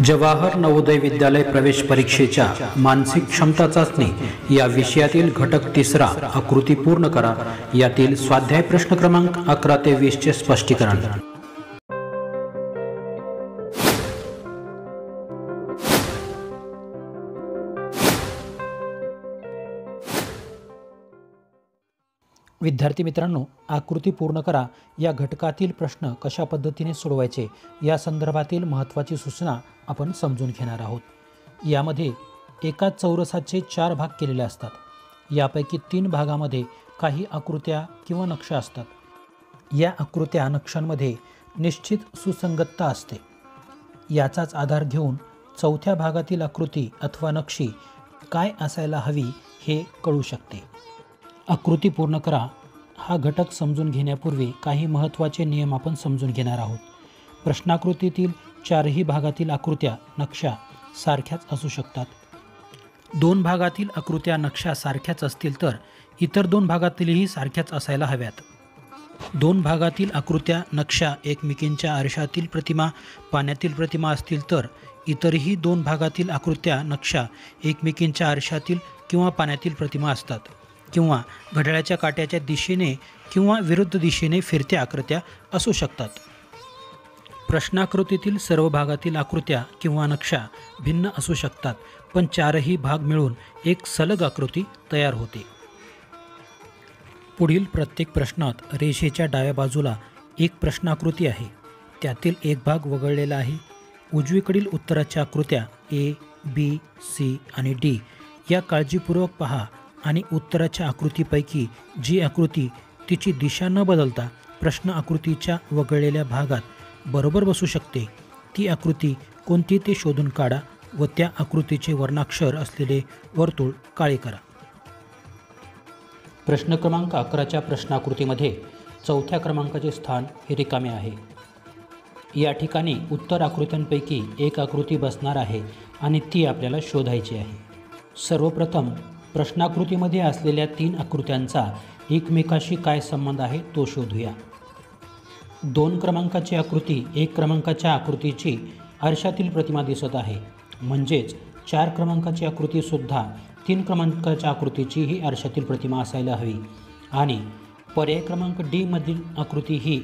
जवाहर नवोदय विद्यालय प्रवेश परीक्षेच्या मानसिक क्षमता चाचणी या विषयातील घटक 3 आकृती पूर्ण करा. यातील स्वाध्याय प्रश्न क्रमांक 11 ते 20 चे स्पष्टीकरण. विद्यार्थी मित्रांनो, आकृती पूर्ण करा या घटकातील प्रश्न कशा पद्धतीने सोडवायचे या संदर्भातील महत्त्वाची सूचना आपण समजून घेणार आहोत. यामध्ये एका चौरसाचे 4 भाग केलेले असतात. यापैकी 3 भागामध्ये काही आकृत्या किंवा नक्षा असतात. या आकृत्या नक्षांमध्ये निश्चित सुसंगतता असते. याचाच आधार घेऊन चौथ्या भागातील आकृती अथवा नक्षी काय असायला हवी हे कळू शकते. आकृती पूर्ण करा हा घटक समजून घेण्यापूर्वी काही महत्त्वाचे नियम आपण समजून घेणार आहोत. प्रश्नाकृतीतील 4ही भागातील आकृत्या नक्षा सारख्याच असू शकतात. 2 भागातील आकृत्या नक्षा सारख्याच असतील तर इतर 2 भागातीलही सारख्याच असायला हव्यात. 2 भागातील आकृत्या नक्षा एकमेकींच्या आरशातील प्रतिमा पाण्यातील प्रतिमा असतील तर इतरही 2 भागातील आकृत्या नक्षा एकमेकींच्या आरशातील किंवा पाण्यातील प्रतिमा असतात. किंवा घड्याळाच्या काट्याच्या दिशेने किंवा विरुद्ध दिशेने फिरत्या आकृत्या असू शकतात. प्रश्नाकृतीतील सर्व भागातील आकृत्या किंवा नक्षा भिन्न असू शकतात, पण 4ही भाग मिळून एक सलग आकृती तयार होते. पुढील प्रत्येक प्रश्नात रेषेच्या डाव्या बाजूला एक प्रश्नाकृती आहे. त्यातील एक भाग वगळलेला आहे. उजवीकडील उत्तराच्या आकृत्या A, B, C आणि D या काळजीपूर्वक पहा आणि उत्तराच्या आकृतीपैकी जी आकृती तिची दिशा न बदलता प्रश्न आकृतीच्या वगळलेल्या भागात बरोबर बसू शकते ती आकृती कोणती ते शोधून काढा व त्या आकृतीचे वर्णाक्षर असलेले वर्तुळ काळे करा. प्रश्न क्रमांक 11च्या प्रश्नाकृतीमध्ये चौथ्या क्रमांकाचे स्थान हे रिकामे आहे. या ठिकाणी उत्तर आकृत्यांपैकी एक आकृती बसणार आहे आणि ती आपल्याला शोधायची आहे. सर्वप्रथम प्रश्नाकृतीमध्ये असलेल्या 3 आकृत्यांचा एकमेकाशी काय संबंध आहे तो शोधूया. 2 क्रमांकाची आकृती 1 क्रमांकाच्या आकृतीची आरशातील प्रतिमा दिसत आहे. म्हणजेच 4 क्रमांकाची आकृतीसुद्धा 3 क्रमांकाच्या आकृतीची ही आरशातील प्रतिमा असायला हवी. आणि पर्याय क्रमांक D मधील आकृती ही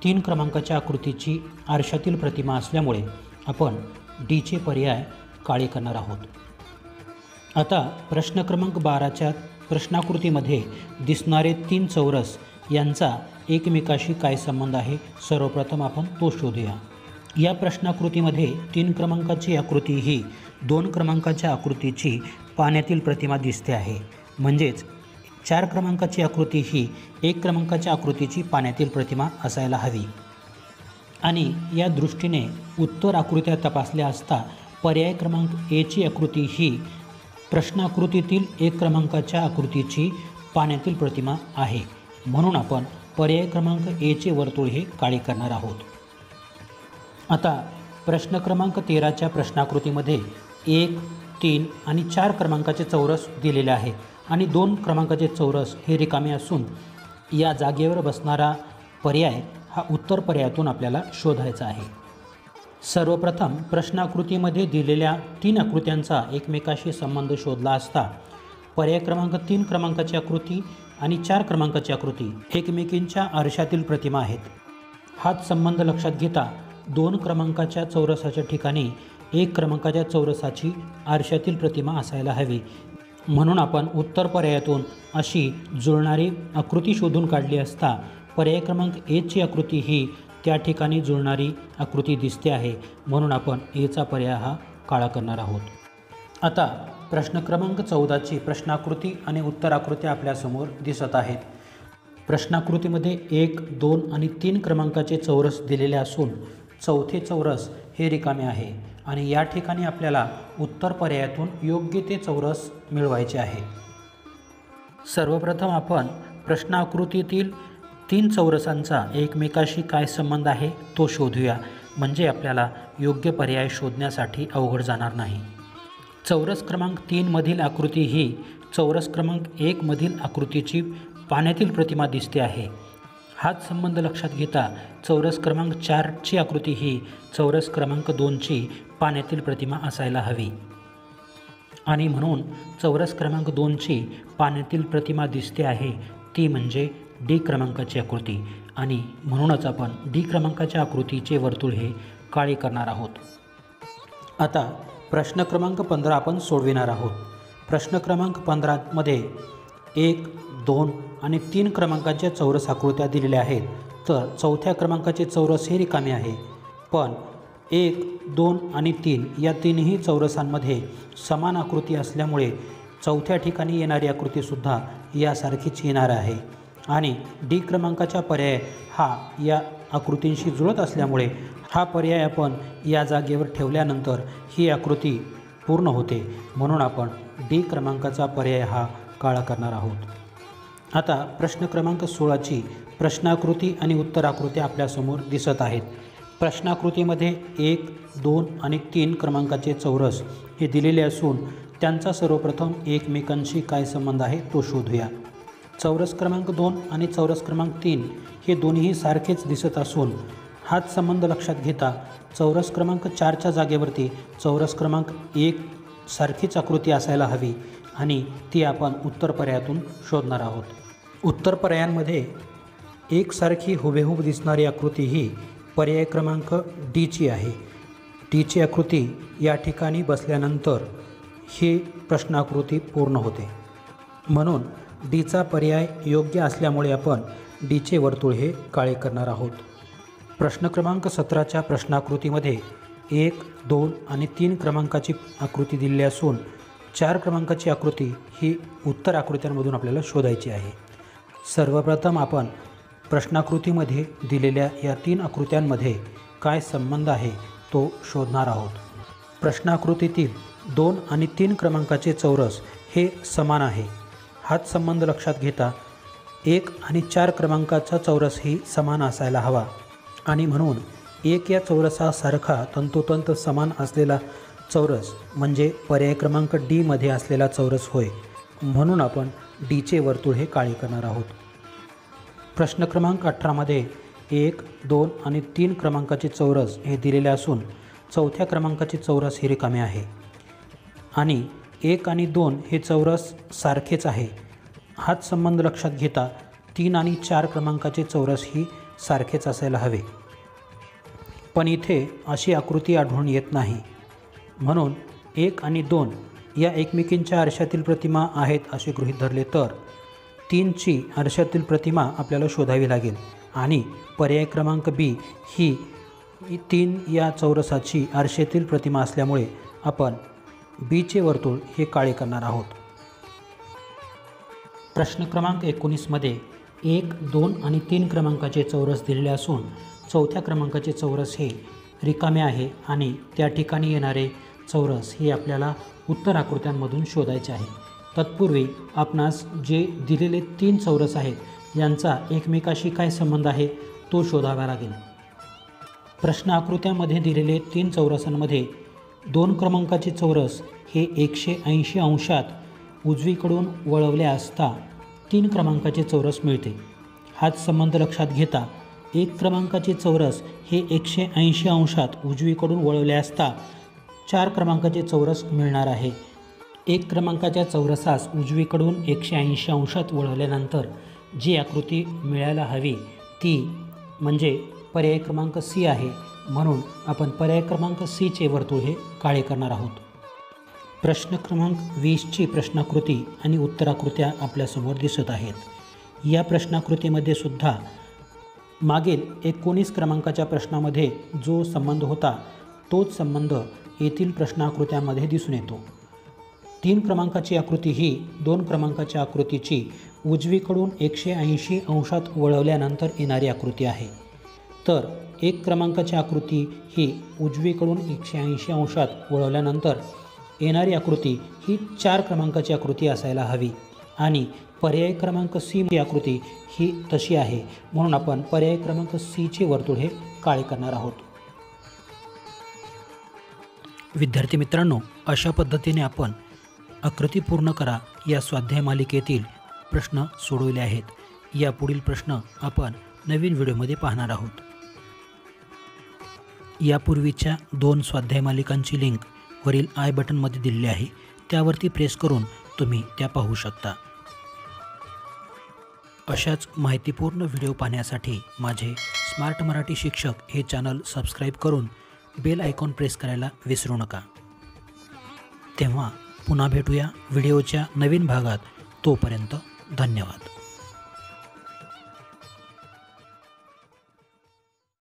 3 क्रमांकाच्या आकृतीची आरशातील प्रतिमा असल्यामुळे आपण Dचे पर्याय काळे करणार आहोत. आता प्रश्न क्रमांक 12च्या प्रश्नाकृतीमध्ये दिसणारे 3 चौरस यांचा एकमेकाशी काय संबंध आहे सर्वप्रथम आपण तो शोधूया. या प्रश्नाकृतीमध्ये 3 क्रमांकाची आकृती ही 2 क्रमांकाच्या आकृतीची पाण्यातील प्रतिमा दिसते आहे. म्हणजेच 4 क्रमांकाची आकृती ही 1 क्रमांकाच्या आकृतीची पाण्यातील प्रतिमा असायला हवी. आणि या दृष्टीने उत्तर आकृत्या तपासल्या असता पर्याय क्रमांक Aची आकृती ही प्रश्नाकृतीतील 1 क्रमांकाच्या आकृतीची पाण्यातील प्रतिमा आहे. म्हणून आपण पर्याय क्रमांक Aचे वर्तुळ हे काळे करणार आहोत. आता प्रश्न क्रमांक 13च्या प्रश्नाकृतीमध्ये 1, 3 आणि 4 क्रमांकाचे चौरस दिलेले आहे आणि 2 क्रमांकाचे चौरस हे रिकामे असून या जागेवर बसणारा पर्याय हा उत्तर पर्यायातून आपल्याला शोधायचा आहे. सर्वप्रथम प्रश्नाकृतीमध्ये दिलेल्या 3 आकृत्यांचा एकमेकाशी संबंध शोधला असता पर्याय क्रमांक 3 क्रमांकाची आकृती आणि 4 क्रमांकाची आकृती एकमेकींच्या आरशातील प्रतिमा आहेत. हाच संबंध लक्षात घेता 2 क्रमांकाच्या चौरसाच्या ठिकाणी 1 क्रमांकाच्या चौरसाची आरशातील प्रतिमा असायला हवी. म्हणून आपण उत्तर पर्यायातून अशी जुळणारी आकृती शोधून काढली असता पर्याय क्रमांक Aची आकृती ही त्या ठिकाणी जुळणारी आकृती दिसते आहे. म्हणून आपण Aचा पर्याय हा काळा करणार आहोत. आता प्रश्न क्रमांक 14ची प्रश्नाकृती आणि उत्तर आकृत्या आपल्यासमोर दिसत आहेत. प्रश्नाकृतीमध्ये 1, 2 आणि 3 क्रमांकाचे चौरस दिलेले असून चौथे चौरस हे रिकामे आहे आणि या ठिकाणी आपल्याला उत्तर पर्यायातून योग्य ते चौरस मिळवायचे आहे. सर्वप्रथम आपण प्रश्नाकृतीतील 3 चौरसांचा एकमेकाशी काय संबंध आहे तो शोधूया. म्हणजे आपल्याला योग्य पर्याय शोधण्यासाठी अवघड जाणार नाही. चौरस क्रमांक 3 मधील आकृती ही चौरस क्रमांक 1 मधील आकृतीची पाण्यातील प्रतिमा दिसते आहे. हाच संबंध लक्षात घेता चौरस क्रमांक 4ची आकृती ही चौरस क्रमांक 2ची पाण्यातील प्रतिमा असायला हवी आणि म्हणून चौरस क्रमांक 2ची पाण्यातील प्रतिमा दिसते आहे ती म्हणजे डी क्रमांकाची आकृती आणि म्हणूनच आपण डी क्रमांकाच्या आकृतीचे वर्तुळ हे काळे करणार आहोत। आता प्रश्न क्रमांक 15 आपण सोडविणार आहोत। प्रश्न क्रमांक 15 मध्ये 1, 2 आणि 3 क्रमांकाच्या चौरस आकृत्या दिलेल्या आहेत, तर चौथ्या क्रमांकाचे चौरस हे रिकामे आहे, पण 1, 2 आणि 3 या तीनही चौरसांमध्ये समान आकृती असल्यामुळे चौथ्या ठिकाणी येणारी आकृतीसुद्धा यासारखीच येणार आहे आणि डी क्रमांकाचा पर्याय हा या आकृतींशी जुळत असल्यामुळे हा पर्याय आपण या जागेवर ठेवल्यानंतर ही आकृती पूर्ण होते, म्हणून आपण डी क्रमांकाचा पर्याय हा काळा करणार आहोत। आता प्रश्न क्रमांक 16ची प्रश्नाकृती आणि उत्तराकृती आपल्यासमोर दिसत आहेत। प्रश्नाकृतीमध्ये 1, 2 आणि 3 क्रमांकाचे चौरस हे दिलेले असून त्यांचा सर्वप्रथम एकमेकांशी काय संबंध आहे तो शोधूया। चौरस क्रमांक 2 आणि चौरस क्रमांक 3 हे दोन्ही सारखेच दिसत असून हाच संबंध लक्षात घेता चौरस क्रमांक 4च्या जागेवरती चौरस क्रमांक 1 सारखीच आकृती असायला हवी आणि ती आपण उत्तर पर्यायातून शोधणार आहोत। उत्तर पर्यायांमध्ये एकसारखी हुबेहूब दिसणारी आकृती ही पर्याय क्रमांक डीची आहे। डीची आकृती या ठिकाणी बसल्यानंतर ही प्रश्नाकृती पूर्ण होते, म्हणून डीचा पर्याय योग्य असल्यामुळे आपण डीचे वर्तुळ हे काळे करणार आहोत। प्रश्न क्रमांक 17च्या प्रश्नाकृतीमध्ये 1, 2 आणि 3 क्रमांकाची आकृती दिलेली असून 4 क्रमांकाची आकृती ही उत्तर आकृत्यांमधून आपल्याला शोधायची आहे। सर्वप्रथम आपण प्रश्नाकृतीमध्ये दिलेल्या या 3 आकृत्यांमध्ये काय संबंध आहे तो शोधणार आहोत। प्रश्नाकृतीतील 2 आणि 3 क्रमांकाचे चौरस हे समान आहे, हाच संबंध लक्षात घेता 1 आणि 4 क्रमांकाचा चौरसही समान असायला हवा आणि म्हणून 1 या चौरसासारखा तंतोतंत समान असलेला चौरस म्हणजे पर्याय क्रमांक डी मध्ये असलेला चौरस होय, म्हणून आपण डीचे वर्तुळ हे काळे करणार आहोत। प्रश्न क्रमांक 18 मध्ये 1, 2 आणि 3 क्रमांकाचे चौरस हे दिलेले असून चौथ्या क्रमांकाचे चौरस हे रिकामे आहे आणि 1 आणि 2 हे चौरस सारखेच आहे, हाच संबंध लक्षात घेता 3 आणि 4 क्रमांकाचे चौरस ही सारखेच असायला हवे, पण इथे अशी आकृती आढळून येत नाही, म्हणून 1 आणि 2 या एकमेकींच्या आरशातील प्रतिमा आहेत असे गृहीत धरले तर 3ची आरशातील प्रतिमा आपल्याला शोधावी लागेल आणि पर्याय क्रमांक बी ही 3 या चौरसाची आरशातील प्रतिमा असल्यामुळे आपण बीचे वर्तुळ हे काळे करणार आहोत। प्रश्न क्रमांक 19 मध्ये 1, 2 आणि 3 क्रमांकाचे चौरस दिलेले असून चौथ्या क्रमांकाचे चौरस हे रिकामे आहे आणि त्या ठिकाणी येणारे चौरस हे आपल्याला उत्तर आकृत्यांमधून शोधायचे आहे। तत्पूर्वी आपणास जे दिलेले 3 चौरस आहेत यांचा एकमेकाशी काय संबंध आहे तो शोधावा लागेल। प्रश्न आकृत्यामध्ये दिलेले 3 चौरसांमध्ये 2 क्रमांकाचे चौरस हे 180 अंशात उजवीकडून वळवले असता 3 क्रमांकाचे चौरस मिळते, हाच संबंध लक्षात घेता 1 क्रमांकाचे चौरस हे 180 अंशात उजवीकडून वळवले असता 4 क्रमांकाचे चौरस मिळणार आहे। 1 क्रमांकाच्या चौरसास उजवीकडून 180 अंशात वळवल्यानंतर जी आकृती मिळायला हवी ती म्हणजे पर्याय क्रमांक सी आहे, म्हणून आपण पर्याय क्रमांक सीचे वर्तुळ हे काळे करणार आहोत। प्रश्न क्रमांक 20ची प्रश्नाकृती आणि उत्तराकृत्या आपल्यासमोर दिसत आहेत। या प्रश्नाकृतीमध्ये सुद्धा मागील 19 क्रमांकाच्या प्रश्नामध्ये जो संबंध होता तोच संबंध येथील प्रश्नाकृत्यामध्ये दिसून येतो। 3 क्रमांकाची आकृती ही 2 क्रमांकाच्या आकृतीची उजवीकडून 180 अंशात वळवल्यानंतर येणारी आकृती आहे, तर 1 क्रमांकाची आकृती ही उजवीकडून 180 अंशात वळवल्यानंतर येणारी आकृती ही 4 क्रमांकाची आकृती असायला हवी आणि पर्याय क्रमांक सी ही आकृती ही तशी आहे, म्हणून आपण पर्याय क्रमांक सीचे वर्तुळ हे काळे करणार आहोत। विद्यार्थी मित्रांनो, अशा पद्धतीने आपण आकृती पूर्ण करा या स्वाध्याय मालिकेतील प्रश्न सोडवले आहेत। या पुढील प्रश्न आपण नवीन व्हिडिओमध्ये पाहणार आहोत। यापूर्वीच्या 2 स्वाध्याय मालिकांची लिंक वरील आय बटनमध्ये दिलेली आहे, त्यावरती प्रेस करून तुम्ही त्या पाहू शकता। अशाच माहितीपूर्ण व्हिडिओ पाहण्यासाठी माझे स्मार्ट मराठी शिक्षक हे चॅनल सबस्क्राईब करून बेल आयकॉन प्रेस करायला विसरू नका। तेव्हा पुन्हा भेटूया व्हिडिओच्या नवीन भागात। तोपर्यंत धन्यवाद।